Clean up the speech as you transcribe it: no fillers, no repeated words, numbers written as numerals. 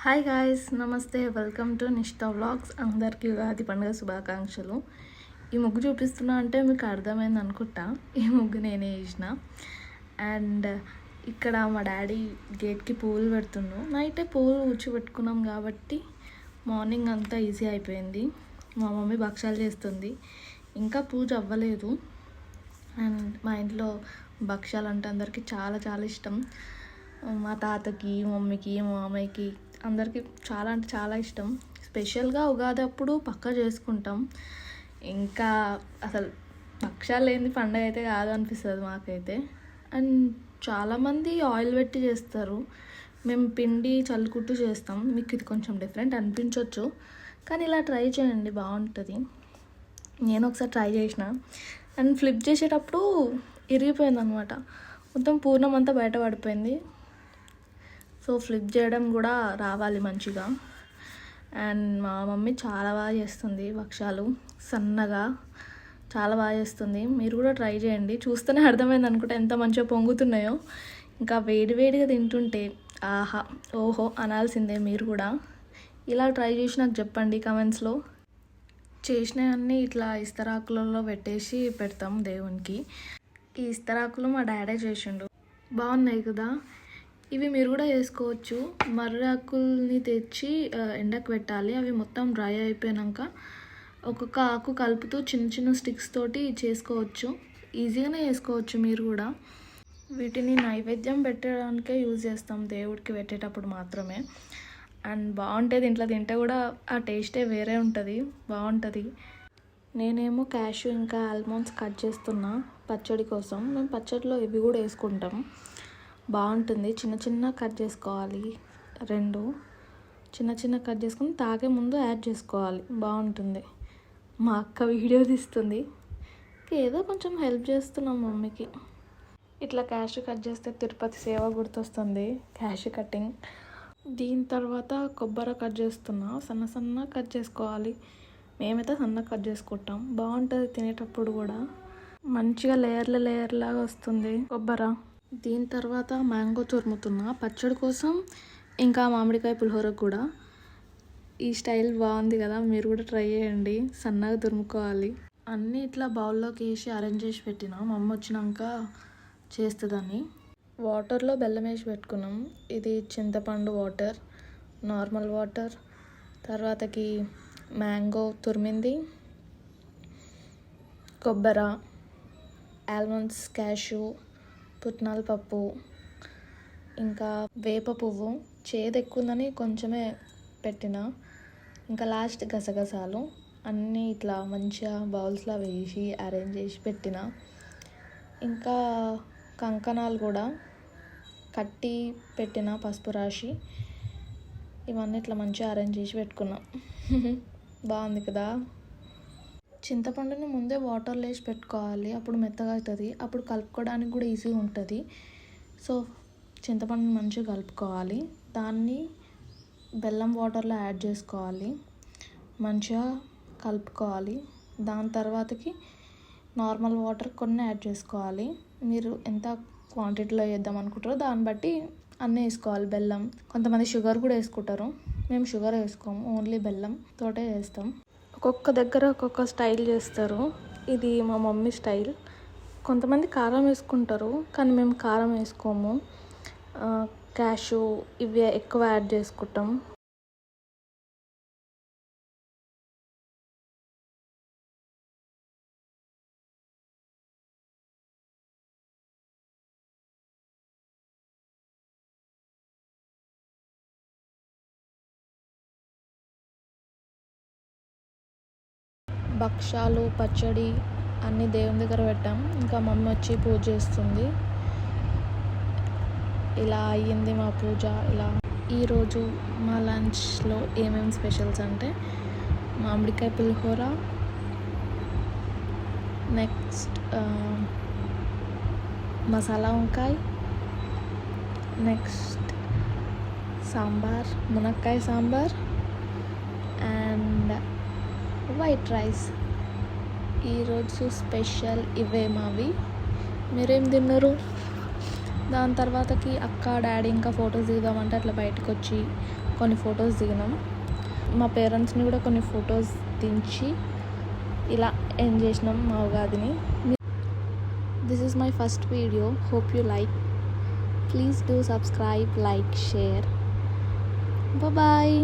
Hi guys, నమస్తే. Welcome to Nishtha vlogs. అందరికీ ఉగాది పండుగ శుభాకాంక్షలు. ఈ ముగ్గు చూపిస్తున్నా అంటే మీకు అర్థమైంది అనుకుంటా. ఈ ముగ్గు నేనే వేసిన. అండ్ ఇక్కడ మా డాడీ గేట్కి పువ్వులు పెడుతుండు. నైటే పువ్వులు కూర్చోబెట్టుకున్నాం కాబట్టి మార్నింగ్ అంతా ఈజీ అయిపోయింది. మా మమ్మీ భక్షాలు చేస్తుంది, ఇంకా పూజ అవ్వలేదు. అండ్ మా ఇంట్లో భక్షాలు అంటే అందరికీ చాలా చాలా ఇష్టం. మా తాతకి, మమ్మీకి, మా మామయ్యకి అందరికీ చాలా అంటే చాలా ఇష్టం. స్పెషల్గా ఉగాది అప్పుడు పక్కా చేసుకుంటాం. ఇంకా అసలు భక్షాలు లేని పండగ అయితే కాదు అనిపిస్తుంది మాకైతే. అండ్ చాలామంది ఆయిల్ పెట్టి చేస్తారు, మేము పిండి చల్లుకుంటూ చేస్తాం. మీకు ఇది కొంచెం డిఫరెంట్ అనిపించవచ్చు, కానీ ఇలా ట్రై చేయండి, బాగుంటుంది. నేను ఒకసారి ట్రై చేసిన అండ్ ఫ్లిప్ చేసేటప్పుడు ఇరిగిపోయింది అనమాట. మొత్తం పూర్ణం అంతా బయట పడిపోయింది. సో ఫ్లిప్ చేయడం కూడా రావాలి మంచిగా. అండ్ మా మమ్మీ చాలా బాగా చేస్తుంది భక్షాలు, సన్నగా చాలా బాగా చేస్తుంది. మీరు కూడా ట్రై చేయండి, చూస్తేనే అర్థమైంది అనుకుంటా ఎంత మంచిగా పొంగుతున్నాయో. ఇంకా వేడివేడిగా తింటుంటే ఆహా ఓహో అనాల్సిందే మీరు కూడా. ఇలా ట్రై చేసి నాకు చెప్పండి కమెంట్స్లో. చేసినవన్నీ ఇట్లా ఇస్తరాకులలో పెట్టేసి పెడతాం దేవునికి. ఈ ఇస్తరాకులు మా డాడీ చేసిండు, బాగున్నాయి కదా. ఇవి మీరు కూడా చేసుకోవచ్చు. మర్రాకుల్ని తెచ్చి ఎండకు పెట్టాలి. అవి మొత్తం డ్రై అయిపోయాక ఒక్కొక్క ఆకు కలుపుతూ చిన్న చిన్న స్టిక్స్ తోటి చేసుకోవచ్చు. ఈజీగానే చేసుకోవచ్చు మీరు కూడా. వీటిని నైవేద్యం పెట్టడానికే యూజ్ చేస్తాం, దేవుడికి పెట్టేటప్పుడు మాత్రమే. అండ్ బాగుంటుంది, ఇంట్లో తింటే కూడా ఆ టేస్టే వేరే ఉంటుంది, బాగుంటుంది. నేనేమో క్యాషు ఇంకా ఆల్మండ్స్ కట్ చేస్తున్నా పచ్చడి కోసం. మేము పచ్చడిలో ఇవి కూడా వేసుకుంటాం, బాగుంటుంది. చిన్న చిన్న కట్ చేసుకోవాలి, రెండు చిన్న చిన్న కట్ చేసుకుని తాగే ముందు యాడ్ చేసుకోవాలి, బాగుంటుంది. మా అక్క వీడియో తీస్తుంది, ఏదో కొంచెం హెల్ప్ చేస్తున్నాం మమ్మీకి. ఇట్లా క్యాషు కట్ చేస్తే తిరుపతి సేవ గుర్తొస్తుంది, క్యాషు కటింగ్. దీని తర్వాత కొబ్బరి కట్ చేస్తున్నా, సన్న సన్న కట్ చేసుకోవాలి. మేమైతే సన్న కట్ చేసుకుంటాం, బాగుంటుంది తినేటప్పుడు కూడా. మంచిగా లేయర్ లాగా వస్తుంది కొబ్బరి. దీని తర్వాత మ్యాంగో తురుముతున్నా పచ్చడి కోసం, ఇంకా మామిడికాయ పులిహోరకు కూడా. ఈ స్టైల్ బాగుంది కదా, మీరు కూడా ట్రై చేయండి. సన్నగా తురుముకోవాలి. అన్నీ ఇట్లా బౌల్లోకి వేసి అరేంజ్ చేసి పెట్టిన, మా అమ్మ వచ్చినాక చేస్తుందని. వాటర్లో బెల్లం వేసి పెట్టుకున్నాం. ఇది చింతపండు వాటర్, నార్మల్ వాటర్. తర్వాతకి మ్యాంగో తురిమింది, కొబ్బరి, ఆల్మండ్స్, క్యాషు, పుట్నాల పప్పు, ఇంకా వేప పువ్వు. చేదు ఎక్కువ ఉందని కొంచెమే పెట్టిన. ఇంకా లాస్ట్ గసగసాలు అన్నీ ఇట్లా మంచిగా బౌల్స్లో వేసి అరేంజ్ చేసి పెట్టిన. ఇంకా కంకణాలు కూడా కట్టి పెట్టిన, పసుపు రాసి. ఇవన్నీ ఇట్లా మంచిగా అరేంజ్ చేసి పెట్టుకున్నాం. బాగుంది కదా. చింతపండుని ముందే వాటర్లో వేసి పెట్టుకోవాలి, అప్పుడు మెత్తగా అవుతుంది, అప్పుడు కలుపుకోవడానికి కూడా ఈజీగా ఉంటుంది. సో చింతపండుని మంచిగా కలుపుకోవాలి. దాన్ని బెల్లం వాటర్లో యాడ్ చేసుకోవాలి, మంచిగా కలుపుకోవాలి. దాని తర్వాతకి నార్మల్ వాటర్ కొన్ని యాడ్ చేసుకోవాలి. మీరు ఎంత క్వాంటిటీలో వేద్దాం అనుకుంటారో దాన్ని బట్టి అన్నీ వేసుకోవాలి. బెల్లం, కొంతమంది షుగర్ కూడా వేసుకుంటారు, మేము షుగర్ వేసుకోము, ఓన్లీ బెల్లం తోటే వేస్తాం. ఒక్కొక్క దగ్గర ఒక్కొక్క స్టైల్ చేస్తారు, ఇది మా మమ్మీ స్టైల్. కొంతమంది కారం వేసుకుంటారు, కానీ మేము కారం వేసుకోము. క్యాషు ఇవి ఎక్కువ యాడ్ చేసుకుంటాం. భక్షాలు, పచ్చడి అన్నీ దేవుని దగ్గర పెట్టాం. ఇంకా మమ్మీ వచ్చి పూజ చేస్తుంది. ఇలా అయ్యింది మా పూజ. ఇలా ఈరోజు మా లంచ్లో ఏమేమి స్పెషల్స్ అంటే మామిడికాయ పులిహోర, నెక్స్ట్ మసాలా వంకాయ, నెక్స్ట్ సాంబార్, మునక్కాయ సాంబార్ అండ్ వైట్ రైస్. ఈరోజు స్పెషల్ ఇవే మావి. మీరేం తిన్నారు? దాని తర్వాతకి అక్క, డాడీ ఇంకా ఫొటోస్ దిగుదామంటే అట్లా బయటకు వచ్చి కొన్ని ఫొటోస్ దిగినాం. మా పేరెంట్స్ని కూడా కొన్ని ఫొటోస్ దించి ఇలా ఎండ్ చేసినాం మా ఉగాదిని. This is my first video. Hope you like. Please do subscribe, like, share. Bye.